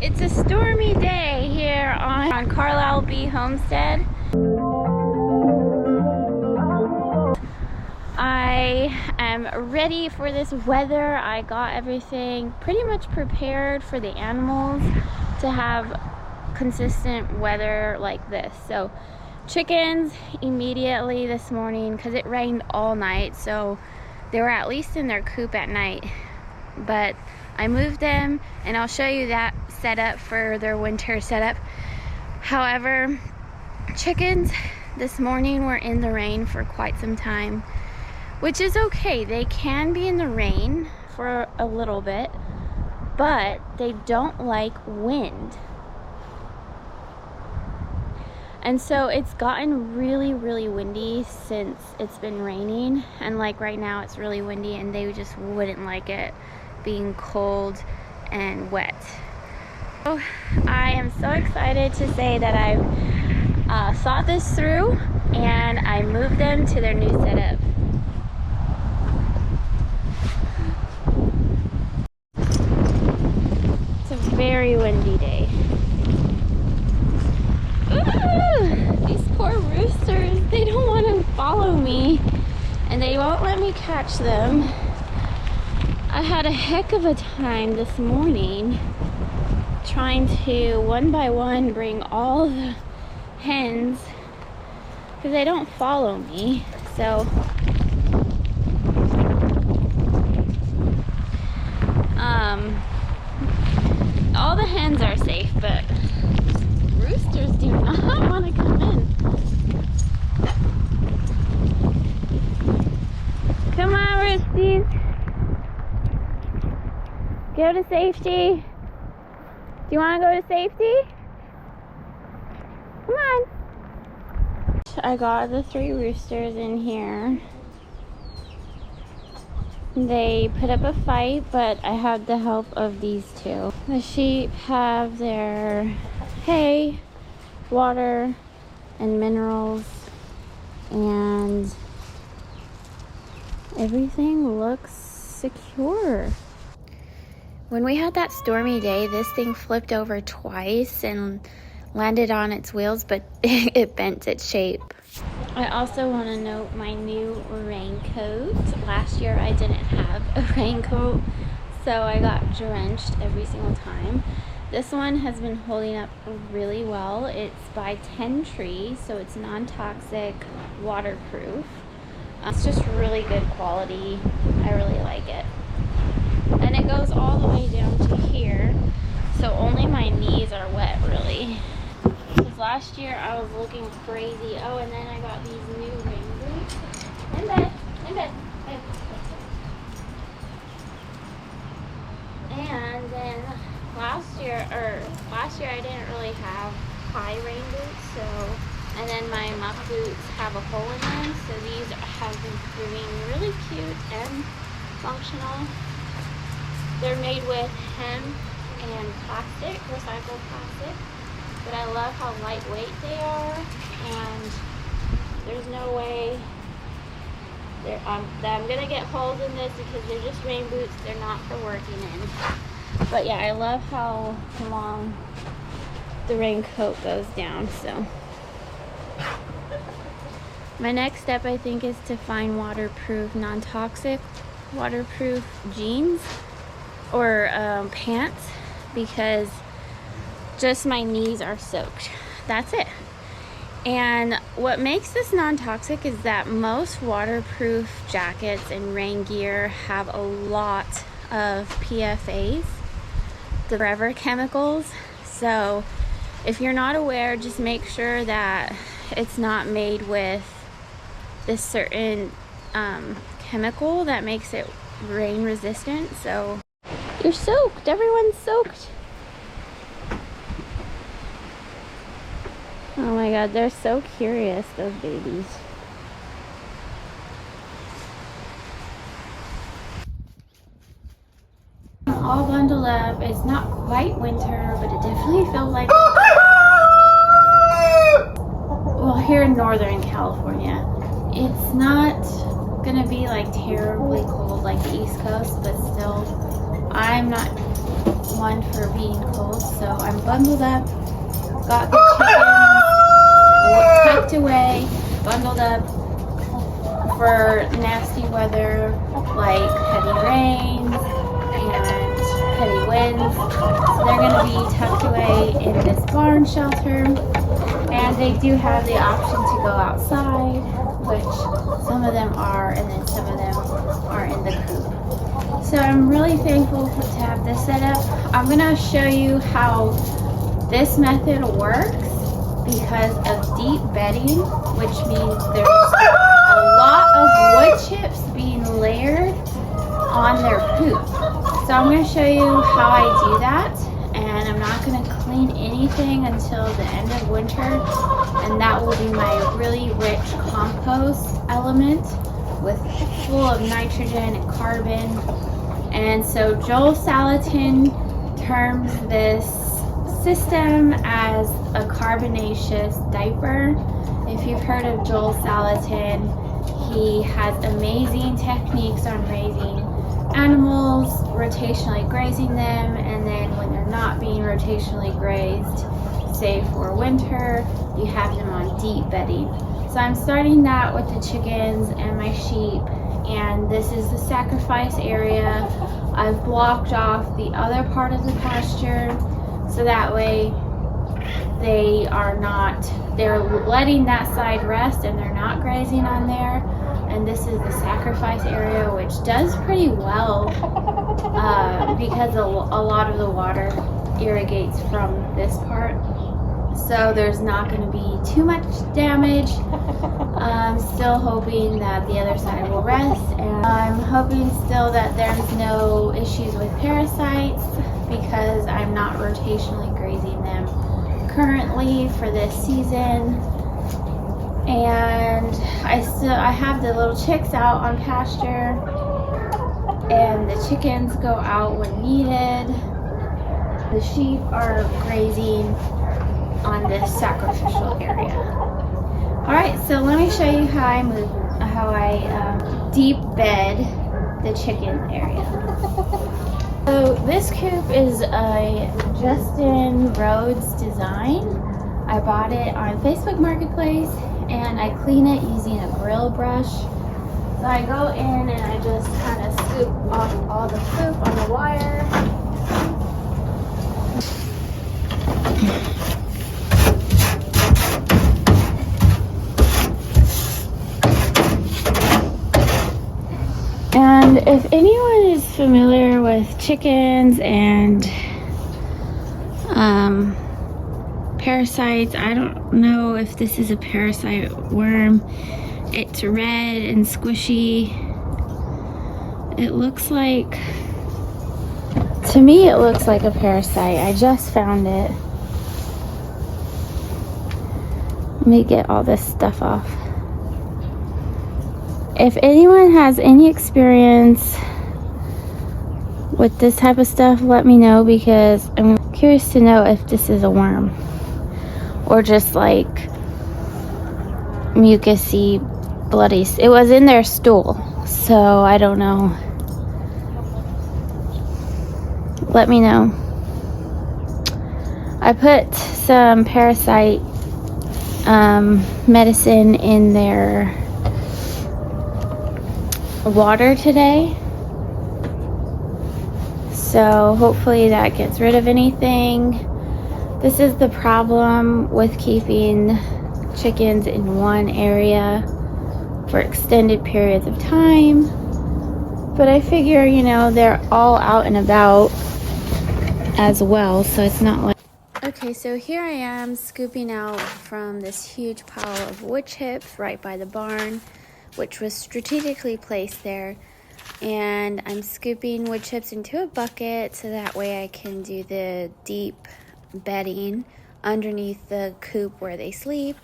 It's a stormy day here on Carlisle Bee Homestead. I am ready for this weather. I got everything pretty much prepared for the animals to have consistent weather like this. So chickens immediately this morning, because it rained all night, so they were at least in their coop at night. But I moved them, and I'll show you that setup for their winter setup. However, chickens this morning were in the rain for quite some time, which is okay. They can be in the rain for a little bit, but they don't like wind. And so it's gotten really, really windy since it's been raining, and like right now it's really windy, and they just wouldn't like it being cold and wet. So I am so excited to say that I've thought this through, and I moved them to their new setup. It's a very windy day. Ooh, these poor roosters, they don't want to follow me, and they won't let me catch them. I had a heck of a time this morning trying to one by one bring all the hens, because they don't follow me. So all the hens are safe, but roosters do not want to come in. Come on, roosties. Go to safety. Do you want to go to safety? Come on. I got the 3 roosters in here. They put up a fight, but I had the help of these 2. The sheep have their hay, water, and minerals, and everything looks secure. When we had that stormy day, this thing flipped over twice and landed on its wheels, but it bent its shape. I also want to note my new raincoat. Last year I didn't have a raincoat, so I got drenched every single time. This one has been holding up really well. It's by 10 Tree, so it's non-toxic, waterproof. It's just really good quality. I really like it. And it goes all the way down to here, so only my knees are wet, really. Because last year I was looking crazy. Oh, and then I got these new rain boots. In bed, in bed. And then last year I didn't really have high rain boots, so my muck boots have a hole in them, so these have been proving really cute and functional. They're made with hemp and plastic, recycled plastic, but I love how lightweight they are, and there's no way that I'm gonna get holes in this because they're just rain boots. They're not for working in. But yeah, I love how long the raincoat goes down. So my next step, I think, is to find waterproof, non-toxic, waterproof jeans or pants, because just my knees are soaked. That's it. And what makes this non-toxic is that most waterproof jackets and rain gear have a lot of PFAs, the forever chemicals. So if you're not aware, just make sure that it's not made with this certain chemical that makes it rain resistant. So you're soaked, everyone's soaked. Oh my god, they're so curious, those babies. I'm all bundled up. It's not quite winter, but it definitely feels like, well, here in Northern California, it's not gonna be like terribly cold like the East Coast, but still, I'm not one for being cold, so I'm bundled up. Got the chickens tucked away, bundled up for nasty weather like heavy rains and heavy winds. So they're going to be tucked away in this barn shelter, and they do have the option to go outside, which some of them are, and then some of them are in the coop. So I'm really thankful to have this set up. I'm going to show you how this method works because of deep bedding, which means there's a lot of wood chips being layered on their poop. So I'm going to show you how I do that, and I'm not going to clean anything until the end of winter, and that will be my really rich compost element with full of nitrogen and carbon. And so Joel Salatin terms this system as a carbonaceous diaper. If you've heard of Joel Salatin, he has amazing techniques on raising animals, rotationally grazing them, and then when they're not being rotationally grazed, say for winter, you have them on deep bedding. So I'm starting that with the chickens and my sheep, and this is the sacrifice area. I've blocked off the other part of the pasture, so that way they're letting that side rest and they're not grazing on there. And this is the sacrifice area, which does pretty well because a lot of the water irrigates from this part. So there's not going to be too much damage. I'm still hoping that the other side will rest, and I'm hoping still that there's no issues with parasites because I'm not rotationally grazing them currently for this season. And I have the little chicks out on pasture, and the chickens go out when needed. The sheep are grazing on this sacrificial area. Alright, so let me show you how I deep bed the chicken area. So this coop is a Justin Rhodes design. I bought it on Facebook Marketplace, and I clean it using a grill brush. So I go in and I just kind of scoop off all the poop on the wire. And if anyone is familiar with chickens and parasites, I don't know if this is a parasite worm. It's red and squishy. It looks like, to me it looks like a parasite. I just found it. Let me get all this stuff off. If anyone has any experience with this type of stuff, let me know, because I'm curious to know if this is a worm or just like mucusy, bloody. It was in their stool, so I don't know. Let me know. I put some parasite medicine in their water today, so hopefully that gets rid of anything. This is the problem with keeping chickens in one area for extended periods of time, but I figure, you know, they're all out and about as well, so it's not like... Okay, so here I am scooping out from this huge pile of wood chips right by the barn, which was strategically placed there, and I'm scooping wood chips into a bucket so that way I can do the deep bedding underneath the coop where they sleep.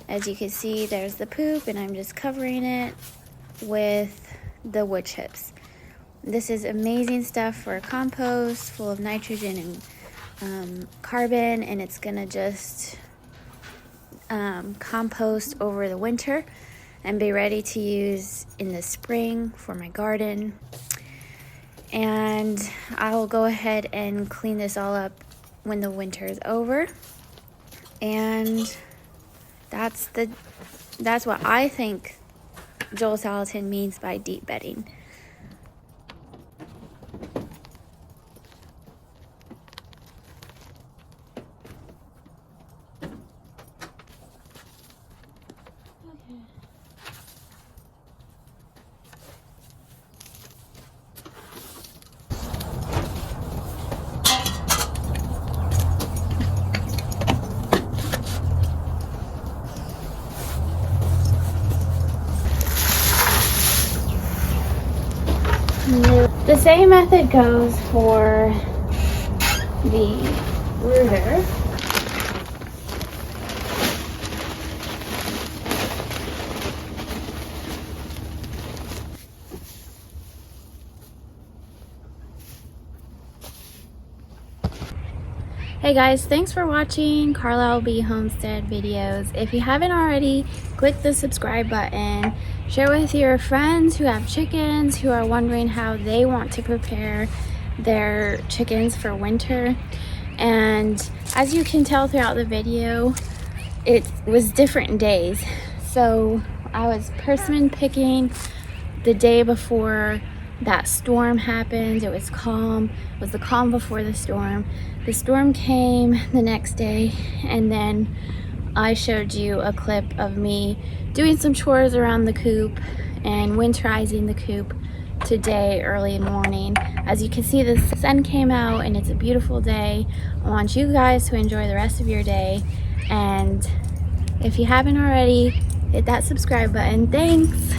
As you can see, there's the poop, and I'm just covering it with the wood chips. This is amazing stuff for compost, full of nitrogen and carbon, and it's gonna just compost over the winter and be ready to use in the spring for my garden. And I'll go ahead and clean this all up when the winter is over. And that's what I think Joel Salatin means by deep bedding. The same method goes for the rooter. Hey guys, thanks for watching Carlisle Bee Homestead videos. If you haven't already, click the subscribe button. Share with your friends who have chickens, who are wondering how they want to prepare their chickens for winter. And as you can tell throughout the video, it was different days. So I was persimmon picking the day before that storm happened. It was calm. It was the calm before the storm. The storm came the next day, and then I showed you a clip of me doing some chores around the coop and winterizing the coop today early morning. As you can see, the sun came out and it's a beautiful day. I want you guys to enjoy the rest of your day, and if you haven't already, hit that subscribe button. Thanks.